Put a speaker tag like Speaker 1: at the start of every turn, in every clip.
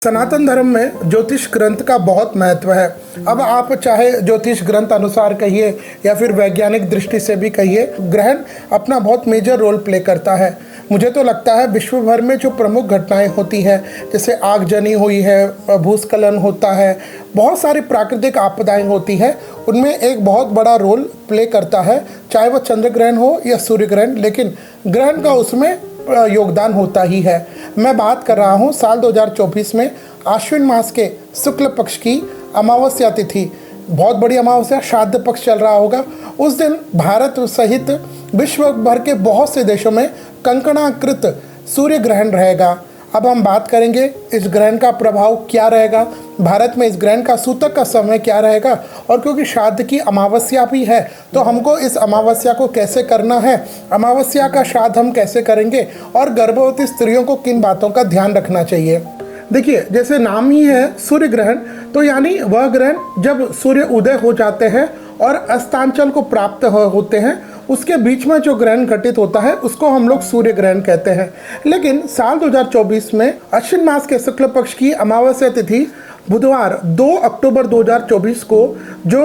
Speaker 1: सनातन धर्म में ज्योतिष ग्रंथ का बहुत महत्व है। अब आप चाहे ज्योतिष ग्रंथ अनुसार कहिए या फिर वैज्ञानिक दृष्टि से भी कहिए, ग्रहण अपना बहुत मेजर रोल प्ले करता है। मुझे तो लगता है विश्व भर में जो प्रमुख घटनाएं होती हैं, जैसे आगजनी हुई है, भूस्खलन होता है, बहुत सारी प्राकृतिक आपदाएं होती हैं, उनमें एक बहुत बड़ा रोल प्ले करता है, चाहे वह चंद्र ग्रहण हो या सूर्य ग्रहण, लेकिन ग्रहण का उसमें योगदान होता ही है। मैं बात कर रहा हूँ साल 2024 में आश्विन मास के शुक्ल पक्ष की अमावस्या तिथि, बहुत बड़ी अमावस्या, श्राद्ध पक्ष चल रहा होगा। उस दिन भारत सहित विश्व भर के बहुत से देशों में कंकणाकृत सूर्य ग्रहण रहेगा। अब हम बात करेंगे इस ग्रहण का प्रभाव क्या रहेगा, भारत में इस ग्रहण का सूतक का समय क्या रहेगा, और क्योंकि श्राद्ध की अमावस्या भी है तो हमको इस अमावस्या को कैसे करना है, अमावस्या का श्राद्ध हम कैसे करेंगे, और गर्भवती स्त्रियों को किन बातों का ध्यान रखना चाहिए। देखिए, जैसे नाम ही है सूर्य ग्रहण, तो यानी वह ग्रहण जब सूर्य उदय हो जाते हैं और अस्तांचल को प्राप्त होते हैं, उसके बीच में जो ग्रहण घटित होता है उसको हम लोग सूर्य ग्रहण कहते हैं। लेकिन साल 2024 में अश्विन मास के शुक्ल पक्ष की अमावस्या तिथि बुधवार 2 अक्टूबर 2024 को जो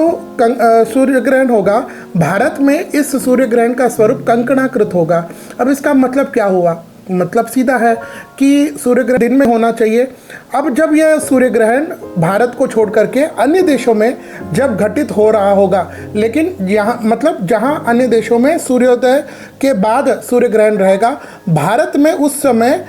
Speaker 1: सूर्य ग्रहण होगा, भारत में इस सूर्य ग्रहण का स्वरूप कंकणाकृत होगा। अब इसका मतलब क्या हुआ? मतलब सीधा है कि सूर्य ग्रहण दिन में होना चाहिए। अब जब यह सूर्य ग्रहण भारत को छोड़ करके अन्य देशों में जब घटित हो रहा होगा, लेकिन यहाँ मतलब जहाँ अन्य देशों में सूर्योदय के बाद सूर्य ग्रहण रहेगा, भारत में उस समय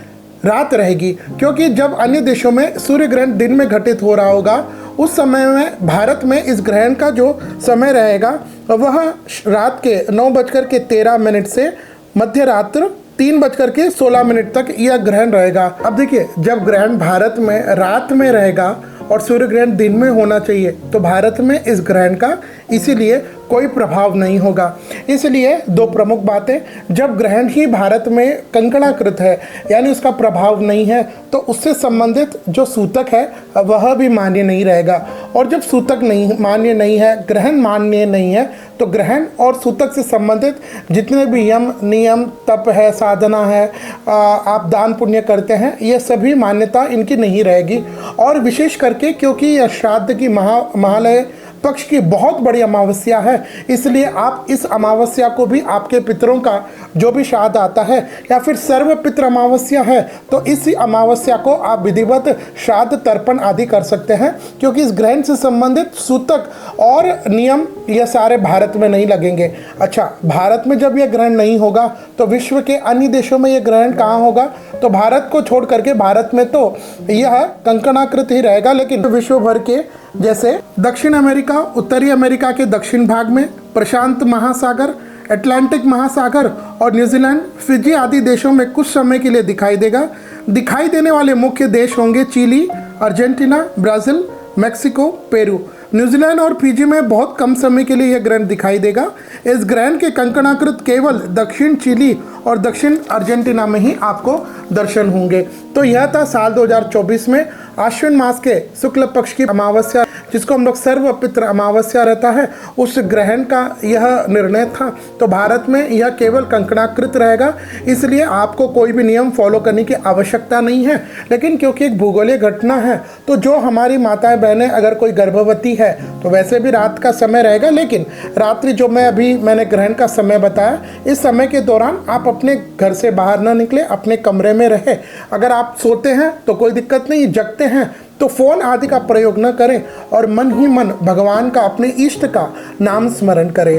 Speaker 1: रात रहेगी, क्योंकि जब अन्य देशों में सूर्य ग्रहण दिन में घटित हो रहा होगा, उस समय में भारत में इस ग्रहण का जो समय रहेगा वह रात के 9:13 से मध्य रात्र 3:16 तक यह ग्रहण रहेगा। अब देखिए, जब ग्रहण भारत में रात में रहेगा और सूर्य ग्रहण दिन में होना चाहिए, तो भारत में इस ग्रहण का इसीलिए कोई प्रभाव नहीं होगा। इसलिए दो प्रमुख बातें, जब ग्रहण ही भारत में कंकणाकृत है यानी उसका प्रभाव नहीं है, तो उससे संबंधित जो सूतक है वह भी मान्य नहीं रहेगा। और जब सूतक नहीं मान्य नहीं है, ग्रहण मान्य नहीं है, तो ग्रहण और सूतक से संबंधित जितने भी यम नियम तप है, साधना है, आप दान पुण्य करते हैं, ये सभी मान्यता इनकी नहीं रहेगी। और विशेष करके क्योंकि यह श्राद्ध की महालय पक्ष की बहुत बड़ी अमावस्या है, इसलिए आप इस अमावस्या को भी आपके पितरों का जो भी श्राद्ध आता है या फिर सर्व पितृ अमावस्या है, तो इसी अमावस्या को आप विधिवत श्राद्ध तर्पण आदि कर सकते हैं, क्योंकि इस ग्रहण से संबंधित सूतक और नियम ये सारे भारत में नहीं लगेंगे। अच्छा, भारत में जब यह ग्रहण नहीं होगा तो विश्व के अन्य देशों में यह ग्रहण कहाँ होगा? तो भारत को छोड़ करके भारत में तो यह कंकणाकृत ही रहेगा, लेकिन विश्व भर के जैसे दक्षिण अमेरिका, उत्तरी अमेरिका के दक्षिण भाग में, प्रशांत महासागर, अटलांटिक महासागर और न्यूजीलैंड, फिजी आदि देशों में कुछ समय के लिए दिखाई देगा। दिखाई देने वाले मुख्य देश होंगे Chile, Argentina, Brazil, Mexico, Peru. New Zealand और फिजी में बहुत कम समय के लिए यह ग्रहण दिखाई देगा। इस ग्रहण के कंकणाकृत केवल दक्षिण चिली और दक्षिण अर्जेंटीना में ही आपको दर्शन होंगे। तो यह था साल 2024 में आश्विन मास के शुक्ल पक्ष की अमावस्या, जिसको हम लोग सर्व पितृ अमावस्या रहता है, उस ग्रहण का यह निर्णय था। तो भारत में यह केवल कंकणाकृत रहेगा, इसलिए आपको कोई भी नियम फॉलो करने की आवश्यकता नहीं है। लेकिन क्योंकि एक भूगोलीय घटना है, तो जो हमारी माताएं बहनें अगर कोई गर्भवती है तो वैसे भी रात का समय रहेगा, लेकिन रात्रि जो मैंने ग्रहण का समय बताया, इस समय के दौरान आप अपने घर से बाहर ना निकले, अपने कमरे में रहे। अगर आप सोते हैं तो कोई दिक्कत नहीं, जगते हैं तो फोन आदि का प्रयोग न करें और मन ही मन भगवान का, अपने इष्ट का नाम स्मरण करें।